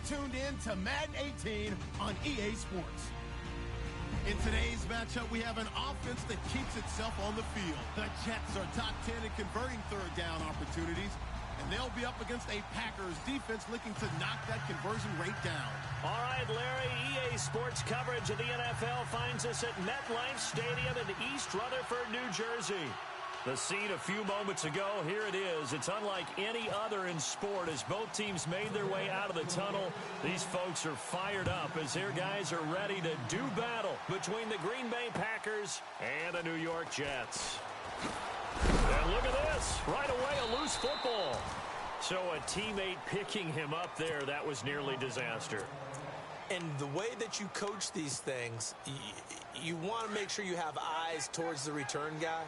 tuned in to Madden 18 on EA Sports. In today's matchup, we have an offense that keeps itself on the field. The Jets are top 10 in converting third down opportunities, and they'll be up against a Packers defense looking to knock that conversion rate down. All right, Larry, EA Sports coverage of the NFL finds us at MetLife Stadium in East Rutherford, New Jersey. The scene a few moments ago, here it is. It's unlike any other in sport as both teams made their way out of the tunnel. These folks are fired up as their guys are ready to do battle between the Green Bay Packers and the New York Jets. And look at this. Right away, a loose football. So a teammate picking him up there, that was nearly disaster. And the way that you coach these things, you want to make sure you have eyes towards the return guy,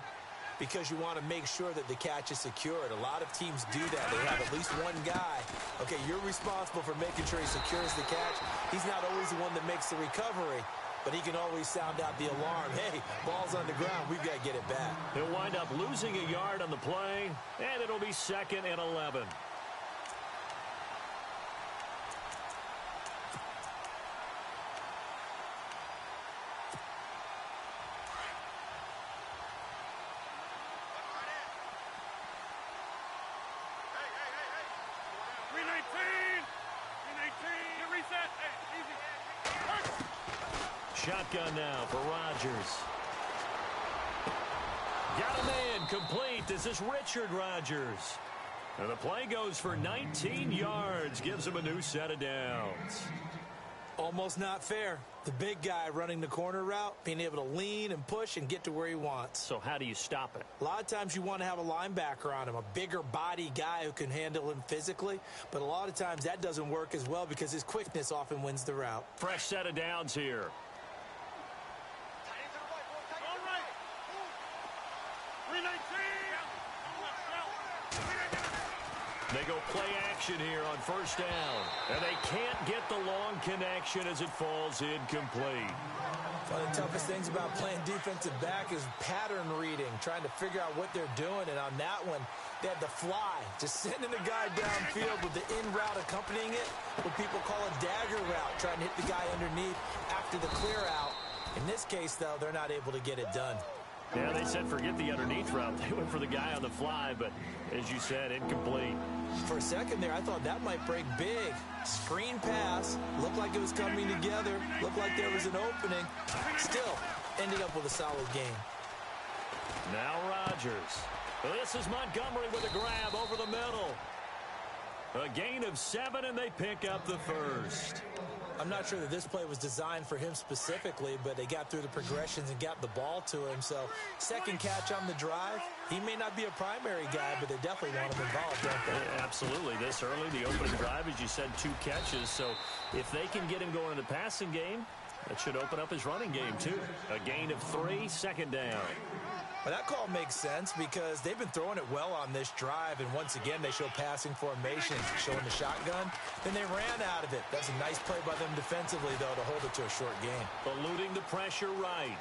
because you want to make sure that the catch is secured. A lot of teams do that. They have at least one guy. Okay, you're responsible for making sure he secures the catch. He's not always the one that makes the recovery, but he can always sound out the alarm. Hey, ball's on the ground. We've got to get it back. He'll wind up losing a yard on the play, and it'll be 2nd and 11. Shotgun now for Rodgers. Got a man complete. This is Richard Rodgers. And the play goes for 19 yards. Gives him a new set of downs. Almost not fair. The big guy running the corner route, being able to lean and push and get to where he wants. So how do you stop it? A lot of times you want to have a linebacker on him, a bigger body guy who can handle him physically. But a lot of times that doesn't work as well because his quickness often wins the route. Fresh set of downs here. They go play action here on first down. And they can't get the long connection as it falls incomplete. One of the toughest things about playing defensive back is pattern reading, trying to figure out what they're doing. And on that one, they had the fly, just sending the guy downfield with the in route accompanying it, what people call a dagger route, trying to hit the guy underneath after the clear out. In this case, though, they're not able to get it done. Yeah, they said forget the underneath route. They went for the guy on the fly, but as you said, incomplete. For a second there, I thought that might break big. Screen pass, looked like it was coming together, looked like there was an opening. Still, ended up with a solid game. Now Rodgers. This is Montgomery with a grab over the middle. A gain of 7, and they pick up the first. I'm not sure that this play was designed for him specifically, but they got through the progressions and got the ball to him. So, second catch on the drive. He may not be a primary guy, but they definitely want him involved, don't they? Yeah, absolutely. This early, the opening drive, as you said, 2 catches. So, if they can get him going in the passing game, that should open up his running game, too. A gain of 3, 2nd down. Well, that call makes sense because they've been throwing it well on this drive, and once again, they show passing formations, showing the shotgun. Then they ran out of it. That's a nice play by them defensively, though, to hold it to a short gain. Eluding the pressure right.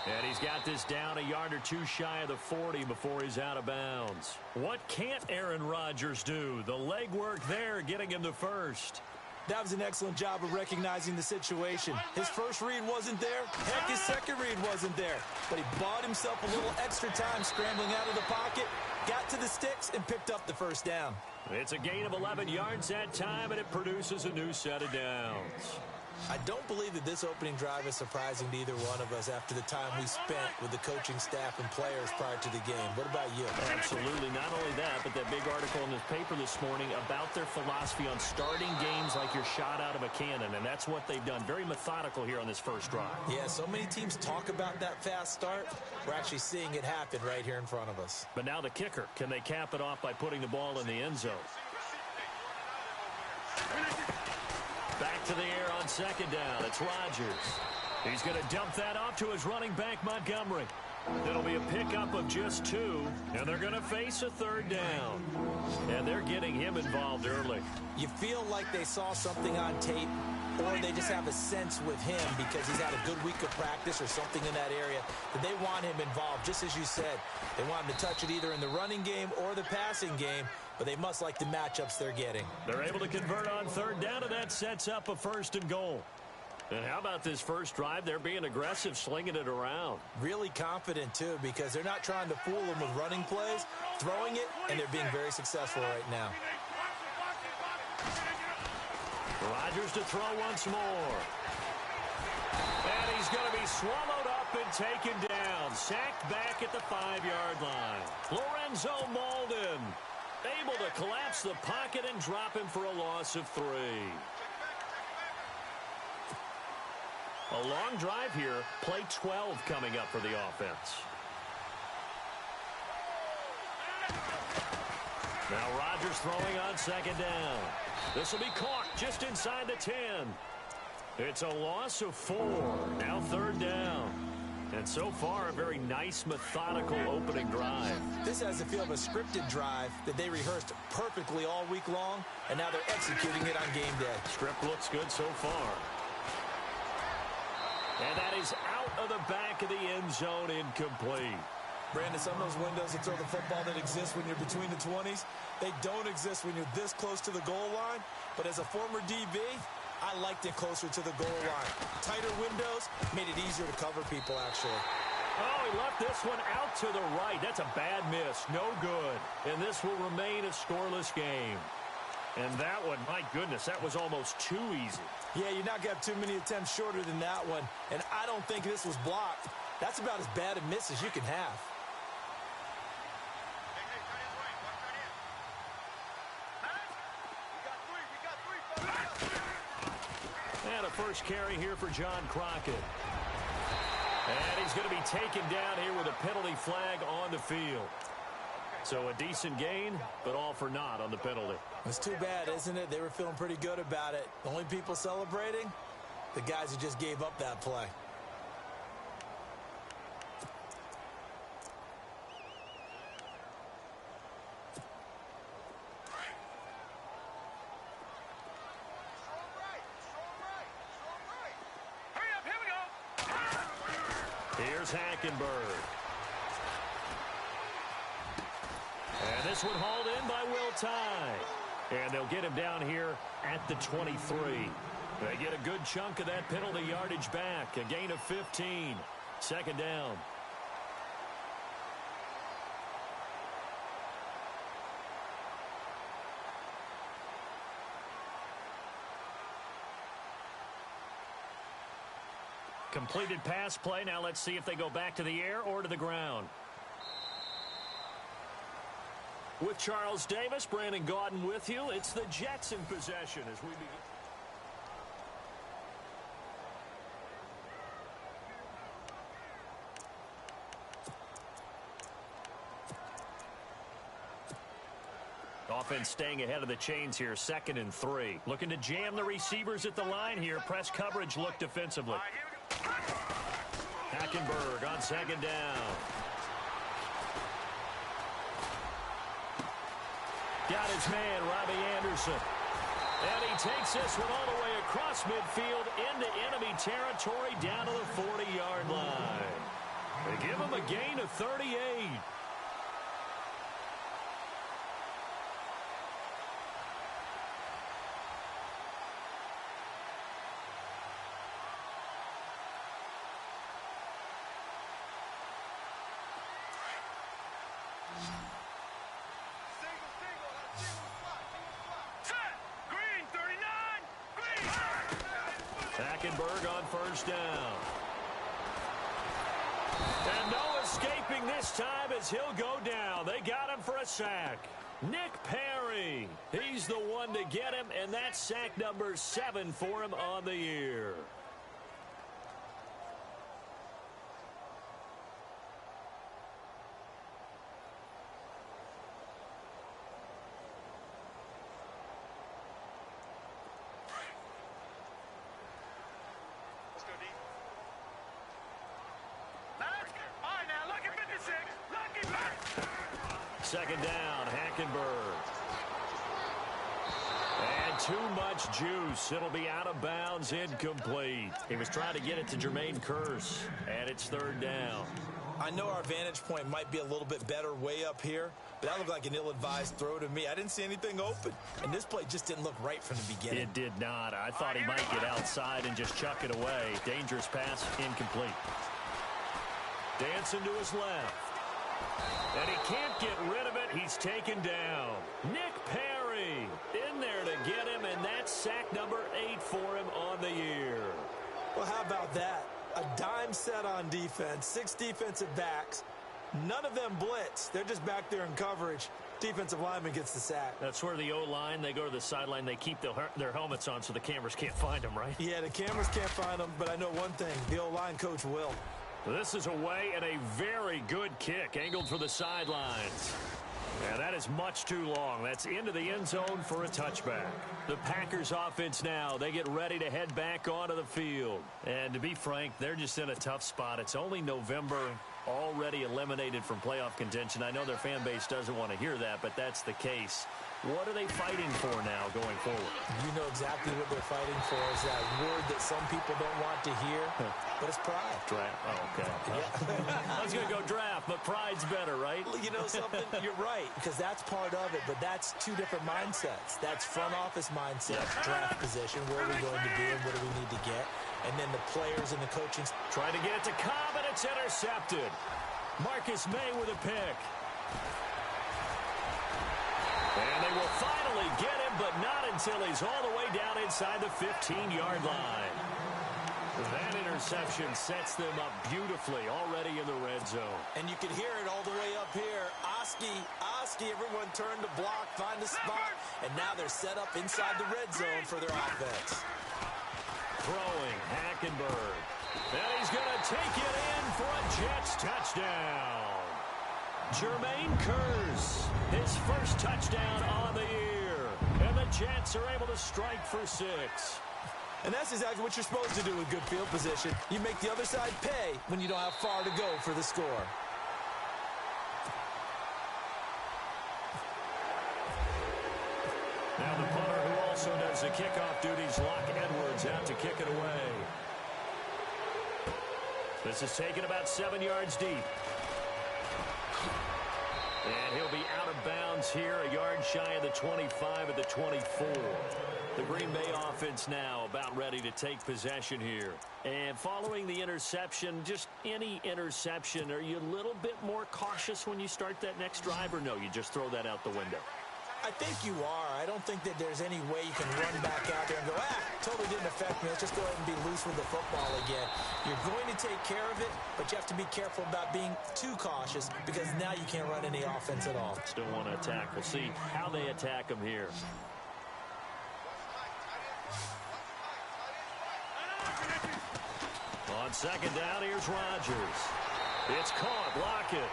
And he's got this down a yard or 2 shy of the 40 before he's out of bounds. What can't Aaron Rodgers do? The legwork there getting him the first. That was an excellent job of recognizing the situation. His first read wasn't there. Heck, his second read wasn't there. But he bought himself a little extra time scrambling out of the pocket, got to the sticks, and picked up the first down. It's a gain of 11 yards that time, and it produces a new set of downs. I don't believe that this opening drive is surprising to either one of us after the time we spent with the coaching staff and players prior to the game. What about you? Absolutely. Not only that, but that big article in the paper this morning about their philosophy on starting games like you're shot out of a cannon, and that's what they've done. Very methodical here on this first drive. Yeah, so many teams talk about that fast start. We're actually seeing it happen right here in front of us. But now the kicker. Can they cap it off by putting the ball in the end zone? Back to the air on 2nd down. It's Rodgers. He's going to dump that off to his running back, Montgomery. It'll be a pickup of just 2, and they're going to face a 3rd down. And they're getting him involved early. You feel like they saw something on tape, or they just have a sense with him because he's had a good week of practice or something in that area that they want him involved. Just as you said, they want him to touch it either in the running game or the passing game. but they must like the matchups they're getting. They're able to convert on third down, and that sets up a 1st and goal. And how about this first drive? They're being aggressive, slinging it around. Really confident, too, because they're not trying to fool them with running plays, throwing it, and they're being very successful right now. Rodgers to throw once more. And he's going to be swallowed up and taken down. Sacked back at the 5-yard line. Lorenzo Molden able to collapse the pocket and drop him for a loss of 3. A long drive here. Play 12 coming up for the offense. Now Rodgers throwing on 2nd down. This will be caught just inside the 10. It's a loss of 4. Now 3rd down. And so far, a very nice, methodical opening drive. This has the feel of a scripted drive that they rehearsed perfectly all week long, and now they're executing it on game day. Script looks good so far. And that is out of the back of the end zone, incomplete. Brandon, some of those windows that throw the football that exist when you're between the 20s, they don't exist when you're this close to the goal line. But as a former DB, I liked it closer to the goal line. Tighter windows made it easier to cover people, actually. Oh, he left this one out to the right. That's a bad miss. No good. And this will remain a scoreless game. And that one, my goodness, that was almost too easy. Yeah, you're not going to have too many attempts shorter than that one. And I don't think this was blocked. That's about as bad a miss as you can have. And a first carry here for John Crockett. And he's going to be taken down here with a penalty flag on the field. So a decent gain, but all for naught on the penalty. It's too bad, isn't it? They were feeling pretty good about it. The only people celebrating, the guys who just gave up that play. Here's Hackenberg. And this one hauled in by Will Tye. And they'll get him down here at the 23. They get a good chunk of that penalty yardage back. A gain of 15. 2nd down. Completed pass play. Now let's see if they go back to the air or to the ground. With Charles Davis, Brandon Gaudin with you. It's the Jets in possession as we begin. Offense staying ahead of the chains here. 2nd and 3. Looking to jam the receivers at the line here. Press coverage look defensively. Hackenberg on 2nd down. Got his man, Robbie Anderson. And he takes this one all the way across midfield into enemy territory down to the 40-yard line. They give him a gain of 38. Hackenberg on 1st down. And no escaping this time as he'll go down. They got him for a sack. Nick Perry. He's the one to get him, and that's sack number 7 for him on the year. Second down, Hackenberg. And too much juice. It'll be out of bounds, incomplete. He was trying to get it to Jermaine Kearse, and it's 3rd down. I know our vantage point might be a little bit better way up here, but that looked like an ill-advised throw to me. I didn't see anything open, and this play just didn't look right from the beginning. It did not. I thought he might get outside and just chuck it away. Dangerous pass, incomplete. Dancing to his left. And he can't get rid of it. He's taken down. Nick Perry in there to get him, and that's sack number 8 for him on the year. Well, how about that? A dime set on defense, 6 defensive backs. None of them blitz. They're just back there in coverage. Defensive lineman gets the sack. That's where the O-line, they go to the sideline, they keep their helmets on so the cameras can't find them, right? Yeah, the cameras can't find them, but I know one thing. The O-line coach will. This is away and a very good kick, angled for the sidelines. And that is much too long. That's into the end zone for a touchback. The Packers offense now, they get ready to head back onto the field. And to be frank, they're just in a tough spot. It's only November, already eliminated from playoff contention. I know their fan base doesn't want to hear that, but that's the case. What are they fighting for now going forward? You know exactly what they're fighting for is that word that some people don't want to hear, but it's pride. Draft. Oh, okay. Yeah. I was going to go draft, but pride's better, right? You know something? You're right, because that's part of it, but that's 2 different mindsets. That's front office mindset, draft position, where are we going to be and what do we need to get, and then the players and the coaching. Trying to get it to Cobb, and it's intercepted. Marcus May with a pick. And they will finally get him, but not until he's all the way down inside the 15-yard line. That interception sets them up beautifully already in the red zone. And you can hear it all the way up here. Oski, everyone turned to block, find a spot, and now they're set up inside the red zone for their offense. Throwing, Hackenberg. And he's going to take it in for a Jets touchdown. Jermaine Kearse, his first touchdown on the year. And the Jets are able to strike for 6. And that's exactly what you're supposed to do with good field position. You make the other side pay when you don't have far to go for the score. Now the punter who also does the kickoff duties, Locke Edwards, out to kick it away. This is taken about 7 yards deep. And he'll be out of bounds here, a yard shy of the 25 at the 24. The Green Bay offense now about ready to take possession here. And following the interception, just any interception, are you a little bit more cautious when you start that next drive, or no, you just throw that out the window? I think you are. I don't think that there's any way you can run back out there and go, totally didn't affect me. Let's just go ahead and be loose with the football again. You're going to take care of it, but you have to be careful about being too cautious because now you can't run any offense at all. Still want to attack. We'll see how they attack him here. On second down, here's Rodgers. It's caught. Lockett.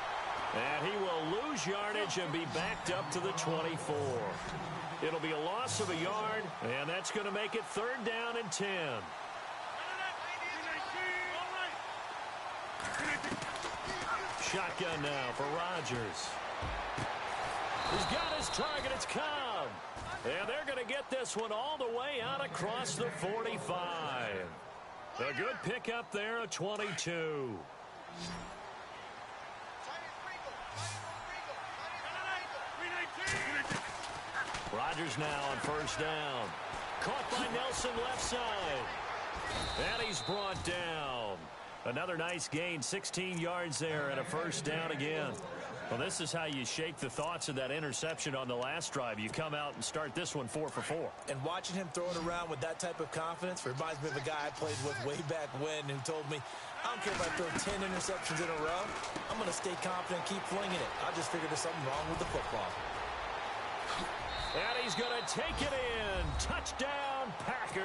And he will lose yardage and be backed up to the 24. It'll be a loss of a yard, and that's going to make it 3rd down and 10. Shotgun now for Rodgers. He's got his target. It's Cobb. And they're going to get this one all the way out across the 45. A good pickup there, a 22. Rodgers now on 1st down. Caught by Nelson left side. And he's brought down. Another nice gain, 16 yards there and a 1st down again. Well, this is how you shake the thoughts of that interception on the last drive. You come out and start this one 4 for 4. And watching him throw it around with that type of confidence reminds me of a guy I played with way back when who told me, I don't care if I throw 10 interceptions in a row. I'm going to stay confident, keep flinging it. I just figured there's something wrong with the football. And he's going to take it in. Touchdown, Packers.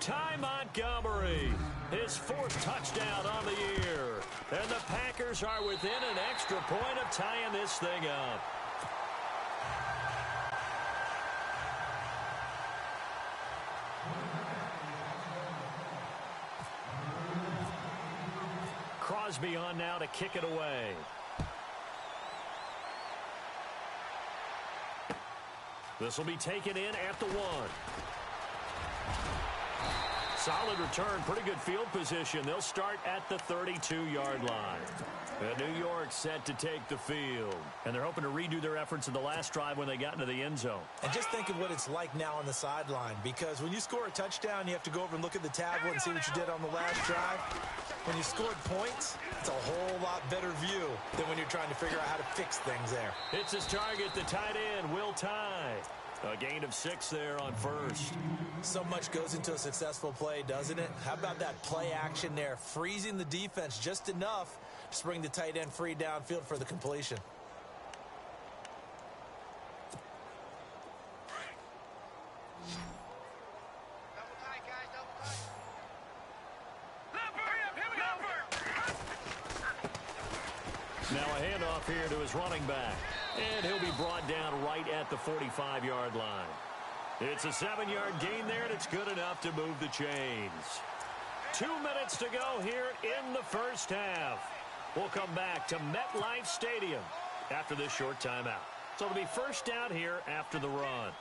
Ty Montgomery, his 4th touchdown on the year. And the Packers are within an extra point of tying this thing up. Crosby on now to kick it away. This will be taken in at the 1. Solid return, pretty good field position. They'll start at the 32-yard line. New York set to take the field. And they're hoping to redo their efforts in the last drive when they got into the end zone. And just think of what it's like now on the sideline, because when you score a touchdown, you have to go over and look at the tablet and see what you did on the last drive. When you scored points, it's a whole lot better view than when you're trying to figure out how to fix things there. It's his target, the tight end, Will Tye. A gain of 6 there on first. So much goes into a successful play, doesn't it? How about that play action there, freezing the defense just enough to bring the tight end free downfield for the completion. Now a handoff here to his running back. And he'll be brought down right at the 45-yard line. It's a 7-yard gain there, and it's good enough to move the chains. 2 minutes to go here in the first half. We'll come back to MetLife Stadium after this short timeout. So it'll be first down here after the run.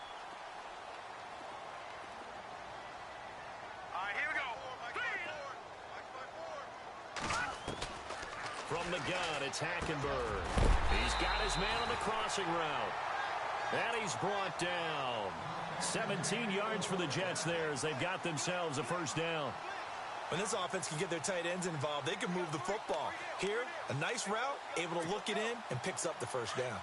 From the gun, it's Hackenberg. He's got his man on the crossing route. And he's brought down. 17 yards for the Jets there as they've got themselves a first down. When this offense can get their tight ends involved, they can move the football. Here, a nice route, able to look it in, and picks up the first down.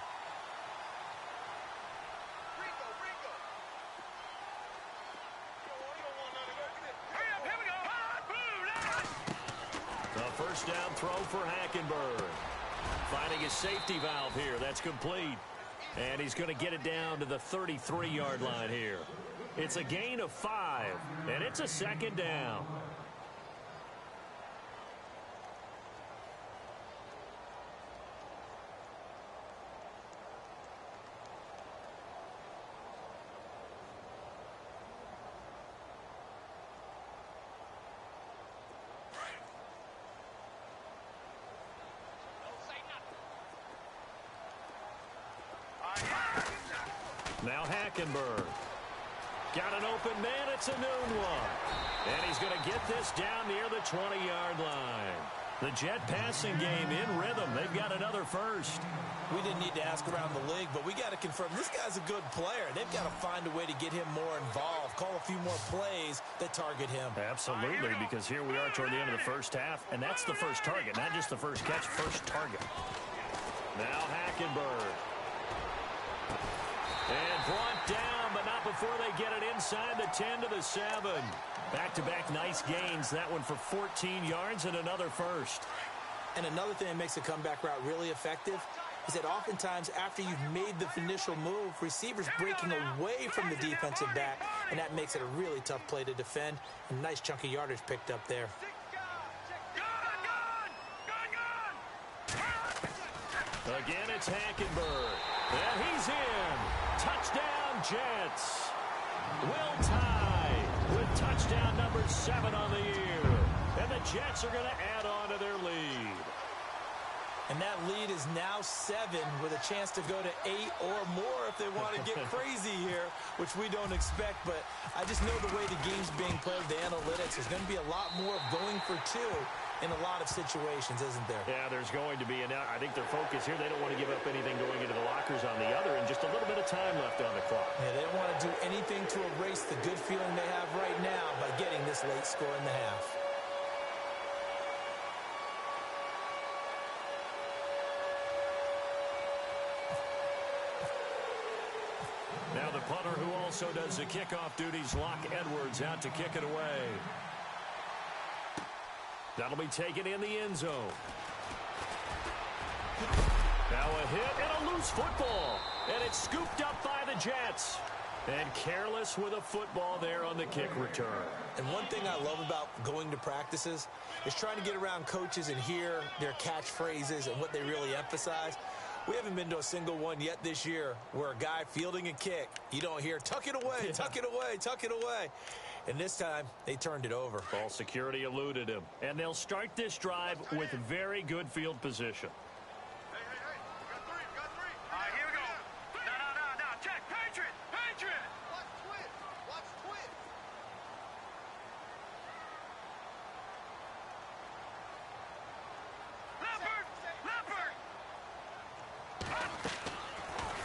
A first down throw for Hackenberg. Finding his safety valve here. That's complete. And he's going to get it down to the 33-yard line here. It's a gain of 5, and it's a second down. Now Hackenberg. Got an open man. It's a noon one. And he's going to get this down near the 20-yard line. The Jet passing game in rhythm. They've got another first. We didn't need to ask around the league, but we got to confirm this guy's a good player. They've got to find a way to get him more involved, call a few more plays that target him. Absolutely, because here we are toward the end of the first half, and that's the first target, not just the first catch, first target. Now Hackenberg. And brought down, but not before they get it inside the 10 to the 7. Back-to-back nice gains. That one for 14 yards and another first. And another thing that makes a comeback route really effective is that oftentimes after you've made the initial move, receivers breaking away from the defensive back, and that makes it a really tough play to defend. A nice chunk of yardage picked up there. Again, it's Hackenberg. And he's in. Touchdown, Jets. Will Tye with touchdown number 7 on the year. And the Jets are going to add on to their lead. And that lead is now 7 with a chance to go to 8 or more if they want to get crazy here, which we don't expect. But I just know the way the game's being played, the analytics, there's going to be a lot more of going for 2 in a lot of situations, isn't there? Yeah, there's going to be. And I think their focus here, they don't want to give up anything going into the lockers on the other, and just a little bit of time left on the clock. Yeah, they don't want to do anything to erase the good feeling they have right now by getting this late score in the half. Now the punter who also does the kickoff duties, Locke Edwards, out to kick it away. That'll be taken in the end zone. Now a hit and a loose football. And it's scooped up by the Jets. And careless with a football there on the kick return. And one thing I love about going to practices is trying to get around coaches and hear their catchphrases and what they really emphasize. We haven't been to a single one yet this year where a guy fielding a kick, you don't hear, tuck it away, tuck it away, tuck it away. And this time, they turned it over. Ball security eluded him. And they'll start this drive with very good field position. Hey, we got three. All right, here we go. No, check, Patriot. Watch twist.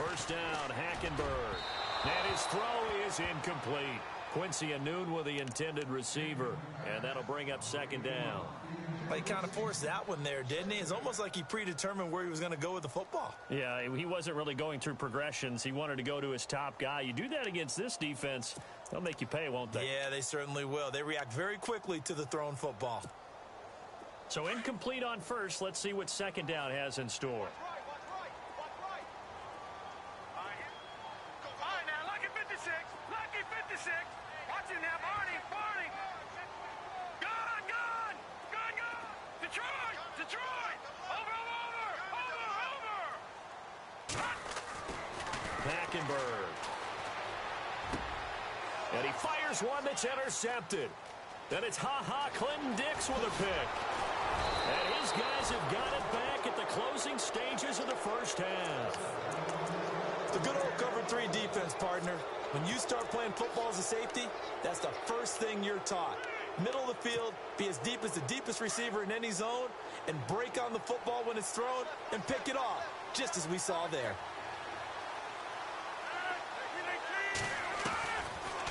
First down, Hackenberg. And his throw is incomplete. Quincy Anoon with the intended receiver. And that'll bring up second down. He kind of forced that one there, didn't he? It's almost like he predetermined where he was going to go with the football. Yeah, he wasn't really going through progressions. He wanted to go to his top guy. You do that against this defense, they'll make you pay, won't they? Yeah, they certainly will. They react very quickly to the thrown football. So incomplete on first. Let's see what second down has in store. Hackenberg. And he fires one that's intercepted. Then it's Clinton Dix with a pick. And his guys have got it back at the closing stages of the first half. The good old cover 3 defense, partner. When you start playing football as a safety, that's the first thing you're taught. Middle of the field, be as deep as the deepest receiver in any zone, and break on the football when it's thrown and pick it off, just as we saw there.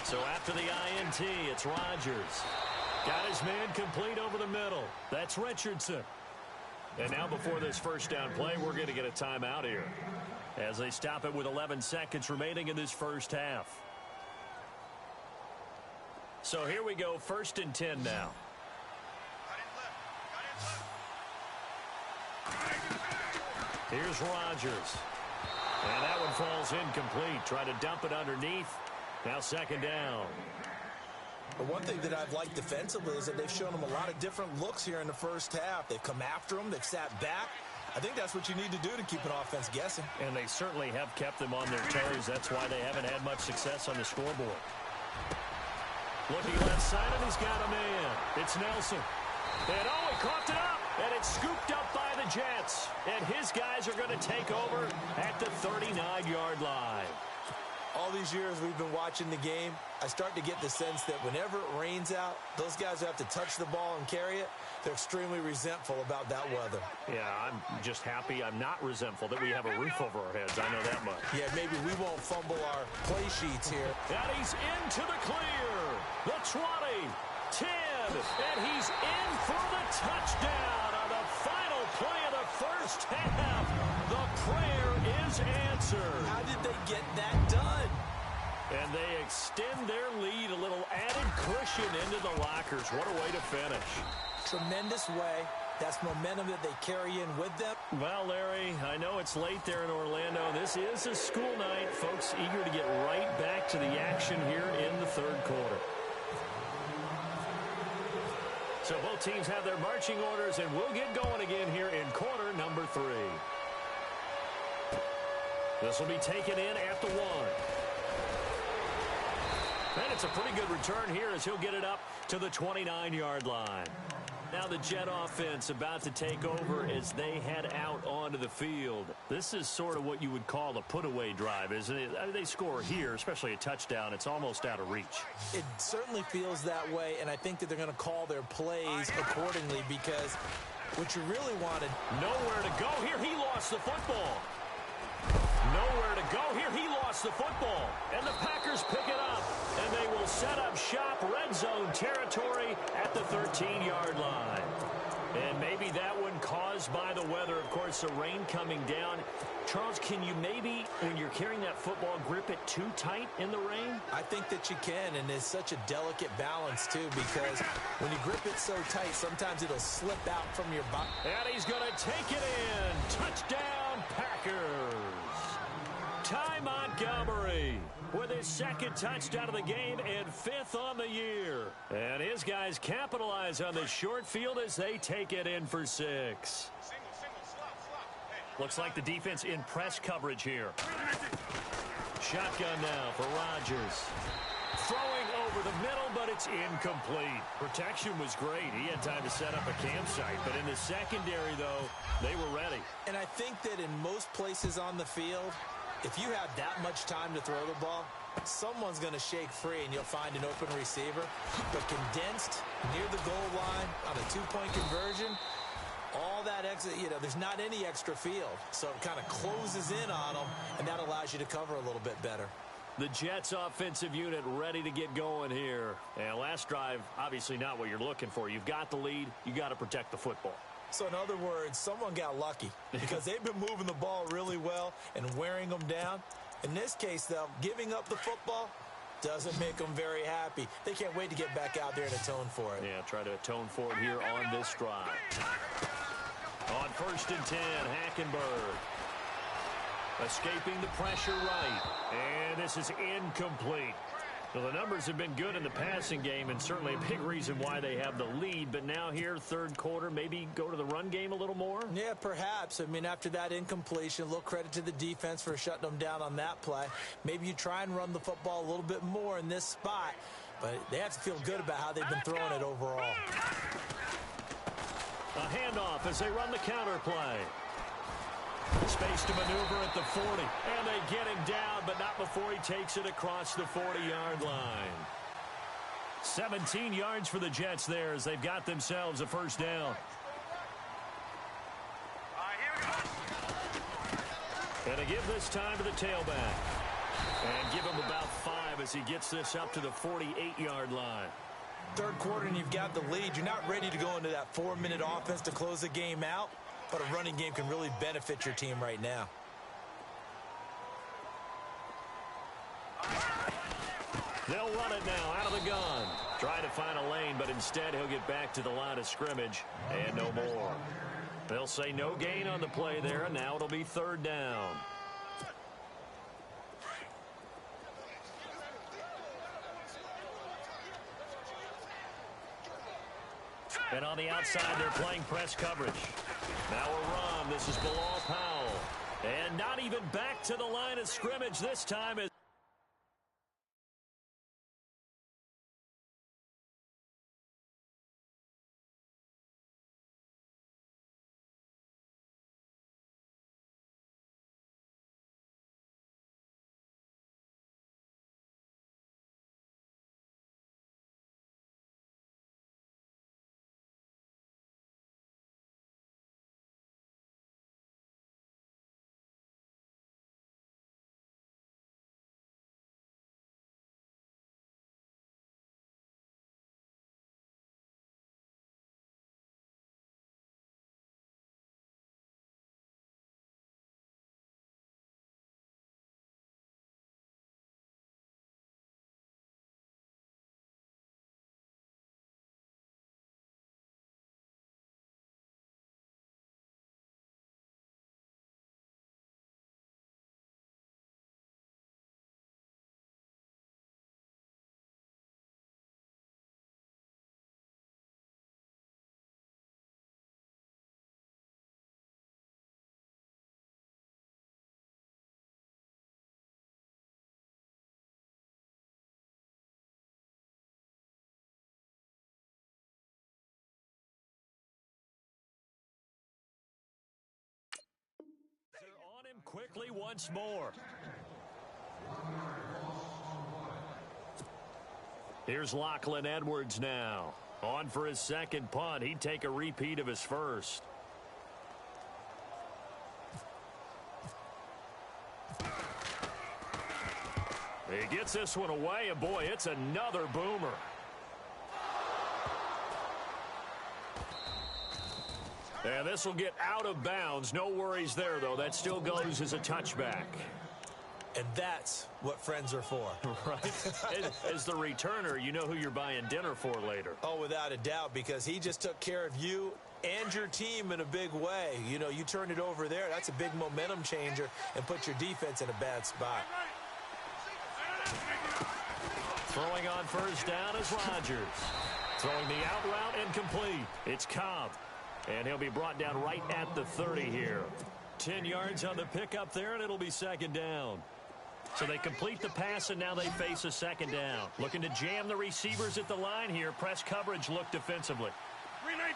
So after the INT, it's Rodgers. Got his man complete over the middle. That's Richardson. And now before this first down play, we're going to get a timeout here as they stop it with 11 seconds remaining in this first half. So here we go, 1st and 10 now. Here's Rodgers. And that one falls incomplete. Try to dump it underneath. Now 2nd down. The one thing that I've liked defensively is that they've shown them a lot of different looks here in the first half. They've come after them. They've sat back. I think that's what you need to do to keep an offense guessing. And they certainly have kept them on their toes. That's why they haven't had much success on the scoreboard. Looking left side, and he's got a man. It's Nelson. And he coughed it up. And it's scooped up by the Jets. And his guys are going to take over at the 39-yard line. All these years we've been watching the game, I start to get the sense that whenever it rains out, those guys who have to touch the ball and carry it, they're extremely resentful about that weather. Yeah, I'm just happy I'm not resentful that we have a roof over our heads. I know that much. Yeah, maybe we won't fumble our play sheets here. And he's into the clear. The 20, 10, and he's in for the touchdown on the final play of the first half. The prayer is answered. How did they get that done? And they extend their lead, a little added cushion into the lockers. What a way to finish. Tremendous way. That's momentum that they carry in with them. Well, Larry, I know it's late there in Orlando. This is a school night. Folks eager to get right back to the action here in the 3rd quarter. So both teams have their marching orders, and we'll get going again here in quarter number 3. This will be taken in at the 1. And it's a pretty good return here as he'll get it up to the 29-yard line. Now the Jet offense about to take over as they head out onto the field. This is sort of what you would call a put-away drive, isn't it? I mean, they score here, especially a touchdown. It's almost out of reach. It certainly feels that way, and I think that they're going to call their plays accordingly because what you really wanted. Nowhere to go here. He lost the football. Nowhere to go here. He lost the football. And the Packers pick it up. And they will set up shop, red zone territory at the 13-yard line. And maybe that one caused by the weather. Of course, the rain coming down. Charles, can you maybe, when you're carrying that football, grip it too tight in the rain? I think that you can, and it's such a delicate balance, too, because when you grip it so tight, sometimes it'll slip out from your body. And he's going to take it in. Touchdown, Packers. Ty Montgomery with his 2nd touchdown of the game and 5th on the year. And his guys capitalize on the short field as they take it in for 6. Looks like the defense in press coverage here. Shotgun now for Rodgers. Throwing over the middle, but it's incomplete. Protection was great. He had time to set up a campsite. But in the secondary, though, they were ready. And I think that in most places on the field, if you have that much time to throw the ball, someone's going to shake free and you'll find an open receiver. But condensed near the goal line on a 2-point conversion, all all that extra, there's not any extra field. So it kind of closes in on them, and that allows you to cover a little bit better. The Jets offensive unit ready to get going here. And last drive, obviously not what you're looking for. You've got the lead. You got to protect the football. So in other words, someone got lucky because they've been moving the ball really well and wearing them down. In this case, though, giving up the football doesn't make them very happy. They can't wait to get back out there and atone for it. Yeah, try to atone for it here on this drive. On 1st and 10, Hackenberg. Escaping the pressure right. And this is incomplete. Well, the numbers have been good in the passing game and certainly a big reason why they have the lead. But now here, third quarter, maybe go to the run game a little more? Yeah, perhaps. I mean, after that incompletion, a little credit to the defense for shutting them down on that play. Maybe you try and run the football a little bit more in this spot. But they have to feel good about how they've been throwing it overall. A handoff as they run the counter play. Space to maneuver at the 40. And they get him down, but not before he takes it across the 40-yard line. 17 yards for the Jets there as they've got themselves a first down. And a give this time to the tailback. And give him about 5 as he gets this up to the 48-yard line. Third quarter and you've got the lead. You're not ready to go into that 4-minute offense to close the game out. But a running game can really benefit your team right now. They'll run it now out of the gun. Try to find a lane, but instead he'll get back to the line of scrimmage and no more. They'll say no gain on the play there, and now it'll be third down. And on the outside, they're playing press coverage. Now a run. This is Bilal Powell. And not even back to the line of scrimmage this time. They're on him quickly once more. Here's Lachlan Edwards now. On for his second punt. He'd take a repeat of his first. He gets this one away, and boy, it's another boomer. And this will get out of bounds. No worries there, though. That still goes as a touchback. And that's what friends are for. Right? As the returner, you know who you're buying dinner for later. Oh, without a doubt, because he just took care of you and your team in a big way. You know, you turned it over there. That's a big momentum changer and put your defense in a bad spot. Throwing on first down is Rodgers. Throwing the out route incomplete. It's Cobb. And he'll be brought down right at the 30 here. 10 yards on the pickup there, and it'll be second down. So they complete the pass, and now they face a second down. Looking to jam the receivers at the line here. Press coverage look defensively. 319.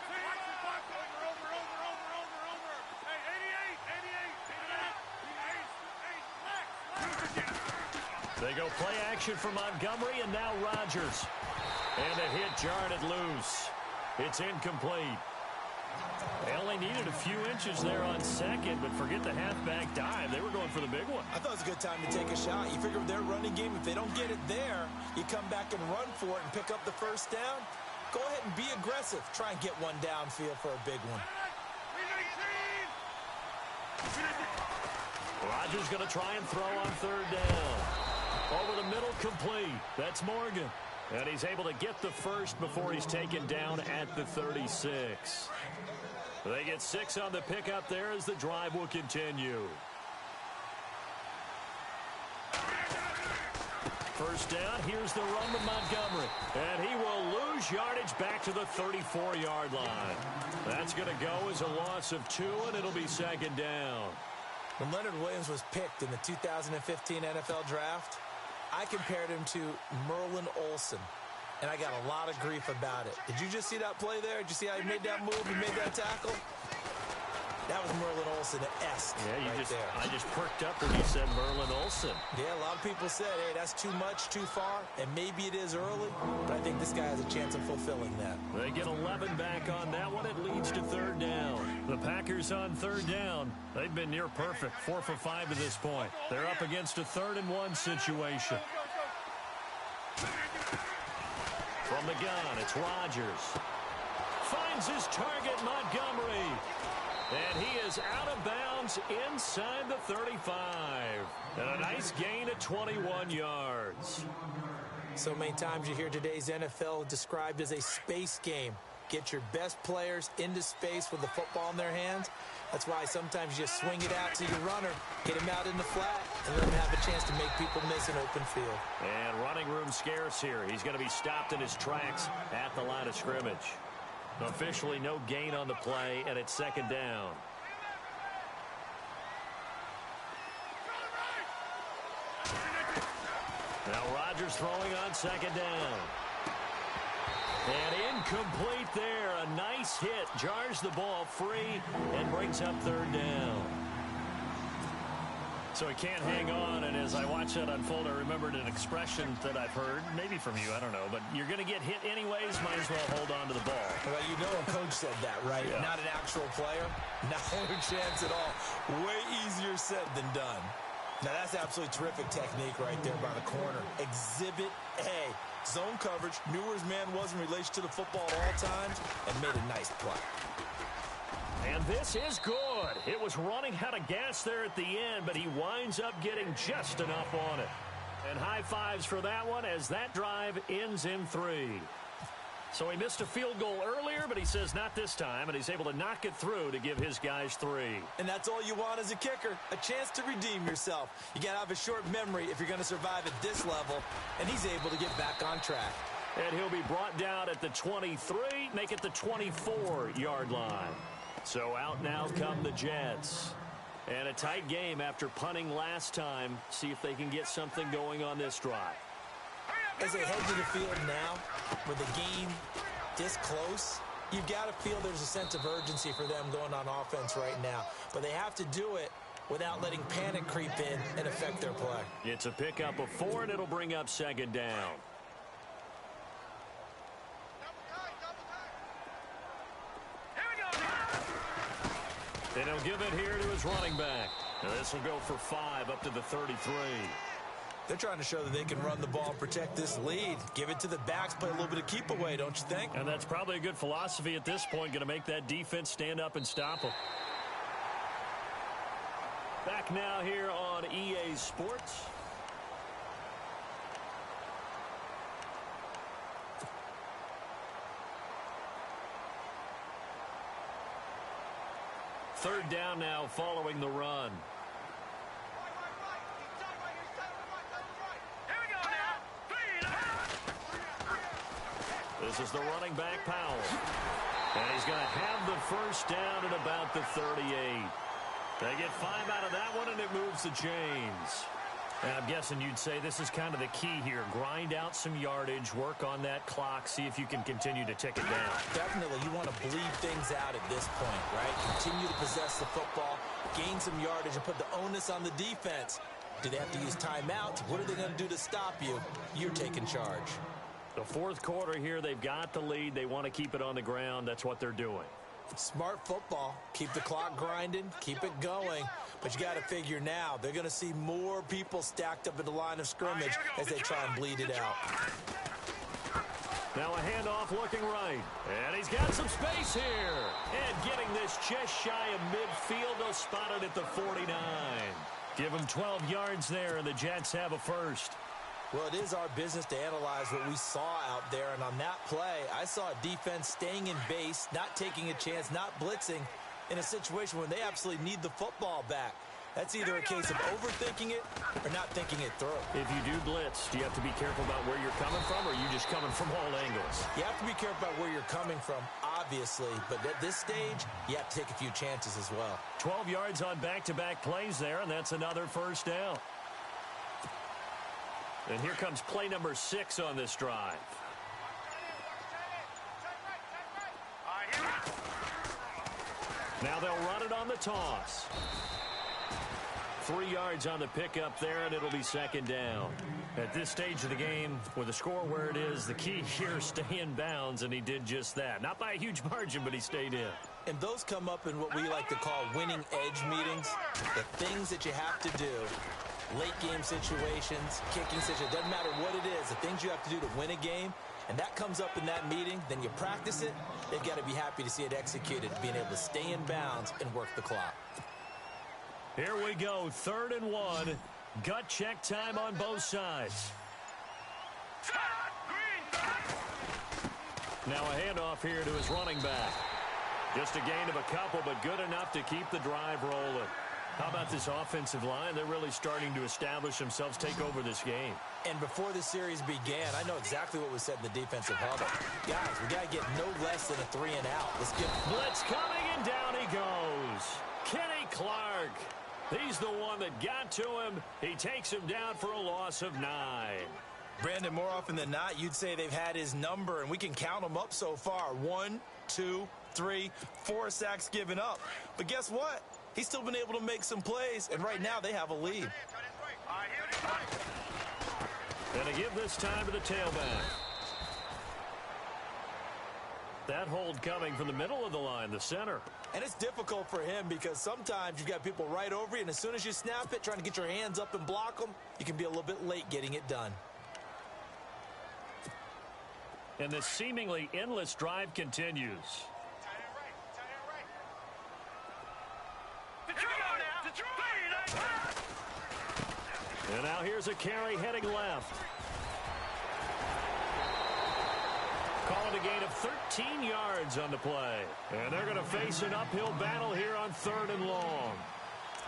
They go play action for Montgomery, and now Rodgers. And a hit jarred it loose. It's incomplete. They only needed a few inches there on second, but forget the halfback dive. They were going for the big one. I thought it was a good time to take a shot. You figure with their running game, if they don't get it there, you come back and run for it and pick up the first down. Go ahead and be aggressive. Try and get one downfield for a big one. Rodgers going to try and throw on third down. Over the middle, complete. That's Morgan. And he's able to get the first before he's taken down at the 36. They get 6 on the pickup there as the drive will continue. First down, here's the run with Montgomery. And he will lose yardage back to the 34-yard line. That's going to go as a loss of 2, and it'll be second down. When Leonard Williams was picked in the 2015 NFL Draft, I compared him to Merlin Olsen, and I got a lot of grief about it. Did you just see that play there? Did you see how he made that move? He made that tackle? That was Merlin Olsen-esque there. I just perked up when you said Merlin Olsen. Yeah, a lot of people said, hey, that's too much, too far, and maybe it is early, but I think this guy has a chance of fulfilling that. They get 11 back on that one. It leads to third down. The Packers on third down. They've been near perfect, 4 for 5 to this point. They're up against a 3rd-and-1 situation. From the gun, it's Rodgers. Finds his target, Montgomery. And he is out of bounds inside the 35. And a nice gain of 21 yards. So many times you hear today's NFL described as a space game. Get your best players into space with the football in their hands. That's why sometimes you swing it out to your runner, get him out in the flat, and let him have a chance to make people miss an open field. And running room scarce here. He's going to be stopped in his tracks at the line of scrimmage. Officially no gain on the play, and it's second down. Now Rodgers throwing on second down. And incomplete there. A nice hit. Jars the ball free and brings up third down. So he can't hang on, and as I watch that unfold, I remembered an expression that I've heard, maybe from you, I don't know, but you're going to get hit anyways, might as well hold on to the ball. Well, you know a coach said that, right? Yeah. Not an actual player. Not a chance at all. Way easier said than done. Now, that's absolutely terrific technique right there by the corner. Exhibit A. Zone coverage, knew where his man was in relation to the football at all times, and made a nice play. And this is good. It was running out of gas there at the end, but he winds up getting just enough on it. And high fives for that one as that drive ends in 3. So he missed a field goal earlier, but he says not this time, and he's able to knock it through to give his guys 3. And that's all you want as a kicker, a chance to redeem yourself. You got to have a short memory if you're going to survive at this level, and he's able to get back on track. And he'll be brought down at the 23, make it the 24-yard line. So out now come the Jets. And a tight game after punting last time. See if they can get something going on this drive. As they head to the field now, with the game this close, you've got to feel there's a sense of urgency for them going on offense right now. But they have to do it without letting panic creep in and affect their play. It's a pickup of 4, and it'll bring up second down. And he'll give it here to his running back. Now this will go for 5 up to the 33. They're trying to show that they can run the ball and protect this lead. Give it to the backs, play a little bit of keep away, don't you think? And that's probably a good philosophy at this point, going to make that defense stand up and stop them. Back now here on EA Sports. Third down now following the run. This is the running back, Powell. And he's going to have the first down at about the 38. They get 5 out of that one, and it moves the chains. And I'm guessing you'd say this is kind of the key here. Grind out some yardage, work on that clock, see if you can continue to tick it down. Definitely. You want to bleed things out at this point, right? Continue to possess the football, gain some yardage, and put the onus on the defense. Do they have to use timeouts? What are they going to do to stop you? You're taking charge. The fourth quarter here, they've got the lead. They want to keep it on the ground. That's what they're doing. Smart football. Keep the clock grinding, keep it going. But you got to figure now, they're going to see more people stacked up at the line of scrimmage as they try and bleed it out. Now a handoff looking right. And he's got some space here. And getting this just shy of midfield. They'll spot it at the 49. Give him 12 yards there, and the Jets have a first. Well, it is our business to analyze what we saw out there. And on that play, I saw a defense staying in base, not taking a chance, not blitzing in a situation where they absolutely need the football back. That's either a case of overthinking it or not thinking it through. If you do blitz, do you have to be careful about where you're coming from, or are you just coming from all angles? You have to be careful about where you're coming from, obviously. But at this stage, you have to take a few chances as well. 12 yards on back-to-back plays there, and that's another first down. And here comes play number 6 on this drive. Now they'll run it on the toss. 3 yards on the pickup there, and it'll be second down. At this stage of the game, with the score where it is, the key here is stay in bounds, and he did just that. Not by a huge margin, but he stayed in. And those come up in what we like to call winning edge meetings. The things that you have to do. Late game situations, kicking situations, doesn't matter what it is, the things you have to do to win a game, and that comes up in that meeting, then you practice it, they've got to be happy to see it executed, being able to stay in bounds and work the clock. Here we go, 3rd and 1. Gut check time on both sides. Now a handoff here to his running back. Just a gain of a couple, but good enough to keep the drive rolling. How about this offensive line? They're really starting to establish themselves, take over this game. And before the series began, I know exactly what was said in the defensive huddle. Guys, we got to get no less than a 3 and out. Let's get blitz coming, and down he goes. Kenny Clark. He's the one that got to him. He takes him down for a loss of 9. Brandon, more often than not, you'd say they've had his number, and we can count them up so far. 1, 2, 3, 4 sacks given up. But guess what? He's still been able to make some plays, and right now they have a lead. And to give this time to the tailback. That hold coming from the middle of the line, the center. And it's difficult for him because sometimes you've got people right over you, and as soon as you snap it, trying to get your hands up and block them, you can be a little bit late getting it done. And this seemingly endless drive continues. And now here's a carry heading left. Call it a gain of 13 yards on the play. And they're going to face an uphill battle here on 3rd and long.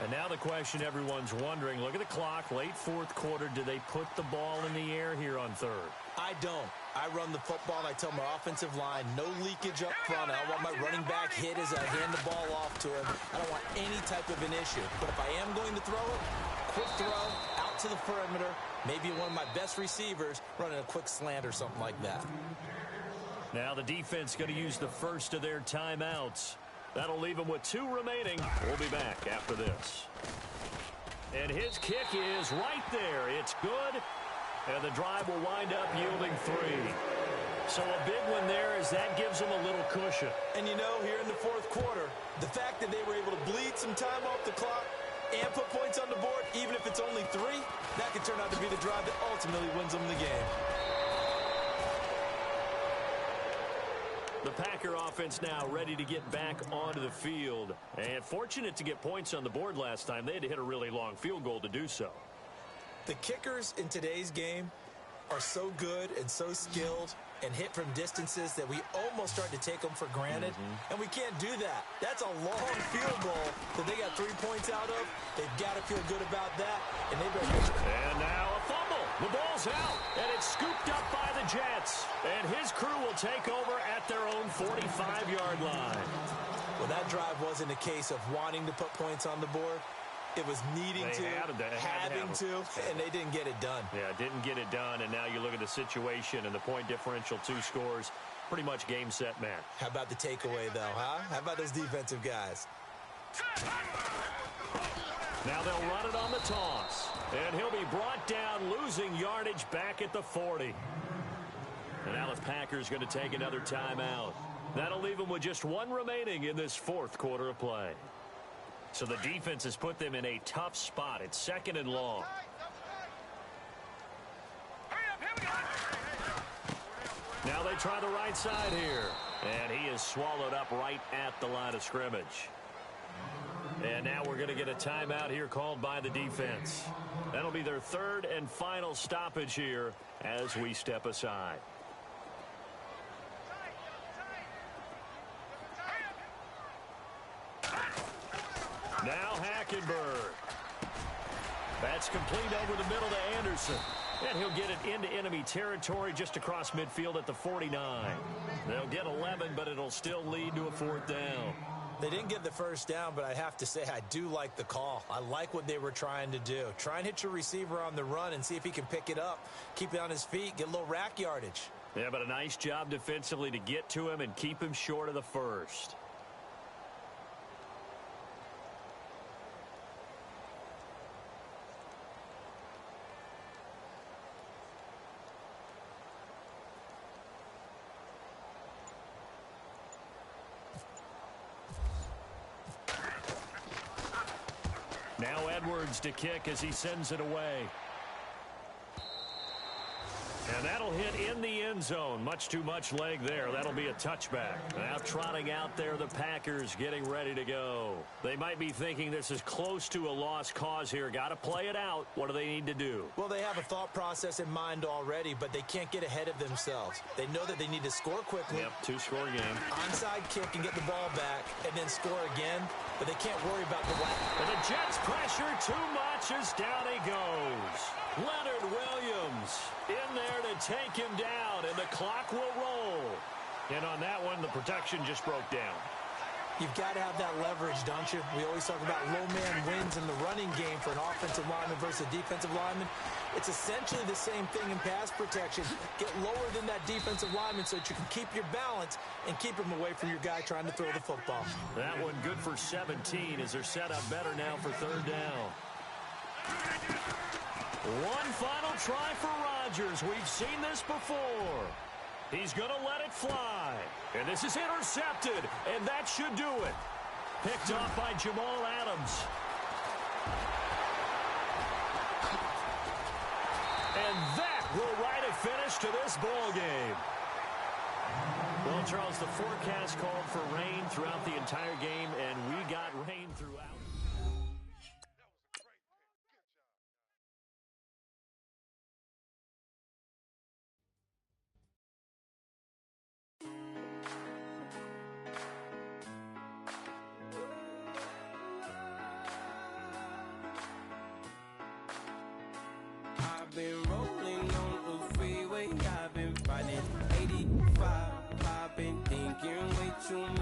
And now the question everyone's wondering, look at the clock, late 4th quarter, do they put the ball in the air here on 3rd? I don't. I run the football, and I tell my offensive line, no leakage up front. I don't want my running back hit as I hand the ball off to him. I don't want any type of an issue. But if I am going to throw it, quick throw, out to the perimeter, maybe one of my best receivers running a quick slant or something like that. Now the defense going to use the first of their timeouts. That'll leave them with 2 remaining. We'll be back after this. And his kick is right there. It's good. And the drive will wind up yielding 3. So a big one there as that gives them a little cushion. And you know, here in the 4th quarter, the fact that they were able to bleed some time off the clock and put points on the board, even if it's only 3, that could turn out to be the drive that ultimately wins them the game. The Packer offense now ready to get back onto the field. And fortunate to get points on the board last time. They had to hit a really long field goal to do so. The kickers in today's game are so good and so skilled and hit from distances that we almost start to take them for granted. And we can't do that. That's a long field goal that they got 3 points out of. They've got to feel good about that. And they better. And now a fumble. The ball's out. And it's scooped up by the Jets. And his crew will take over at their own 45-yard line. Well, that drive wasn't a case of wanting to put points on the board. It was needing having to, and they didn't get it done. Yeah, didn't get it done, and now you look at the situation and the point differential, 2 scores, pretty much game, set, match. How about the takeaway, though, huh? How about those defensive guys? Now they'll run it on the toss, and he'll be brought down, losing yardage back at the 40. And now the Packers going to take another timeout. That'll leave them with just one remaining in this fourth quarter of play. So the defense has put them in a tough spot. It's 2nd and long. Now they try the right side here. And he is swallowed up right at the line of scrimmage. And now we're going to get a timeout here called by the defense. That'll be their 3rd and final stoppage here as we step aside. Now Hackenberg. That's complete over the middle to Anderson. And he'll get it into enemy territory just across midfield at the 49. They'll get 11, but it'll still lead to a 4th down. They didn't get the first down, but I have to say I do like the call. I like what they were trying to do. Try and hit your receiver on the run and see if he can pick it up. Keep it on his feet, get a little rack yardage. Yeah, but a nice job defensively to get to him and keep him short of the first. Now Edwards to kick as he sends it away. And that'll hit in the end zone. Much too much leg there. That'll be a touchback. Now trotting out there, the Packers getting ready to go. They might be thinking this is close to a lost cause here. Got to play it out. What do they need to do? Well, they have a thought process in mind already, but they can't get ahead of themselves. They know that they need to score quickly. Yep, 2-score game. Onside kick and get the ball back, and then score again. But they can't worry about the whack. And the Jets pressure too much as down he goes. Leonard Williams in there to take him down, and the clock will roll. And on that one, the protection just broke down. You've got to have that leverage, don't you? We always talk about low man wins in the running game for an offensive lineman versus a defensive lineman. It's essentially the same thing in pass protection. Get lower than that defensive lineman so that you can keep your balance and keep him away from your guy trying to throw the football. That one good for 17 as they're set up better now for 3rd down. One final try for Rodgers. We've seen this before. He's going to let it fly. And this is intercepted, and that should do it. Picked off by Jamal Adams. And that will write a finish to this ball game. Well, Charles, the forecast called for rain throughout the entire game, and we got rain throughout. I've been rolling on the freeway, I've been riding 85. I've been thinking way too